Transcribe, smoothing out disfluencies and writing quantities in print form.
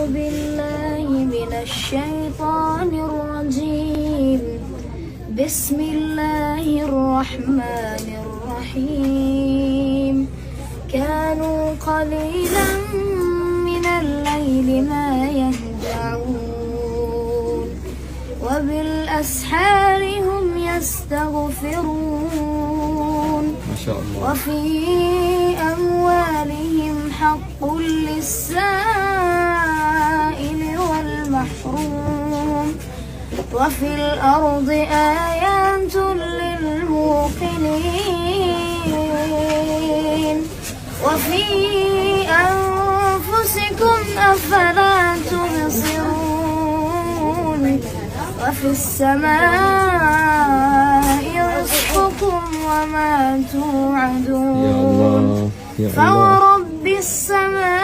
بالله من الشيطان الرجيم. بسم الله الرحمن الرحيم. كانوا قليلا من الليل ما يهجعون وبالأسحار هم يستغفرون. ما شاء الله. وفي أموالهم حق للسائل والمحروم وفي الأرض آيات للموقنين وفي أنفسكم أفلا تبصرون. وفي السماء رزقكم وما توعدون. يا الله يا الله. فورب السماء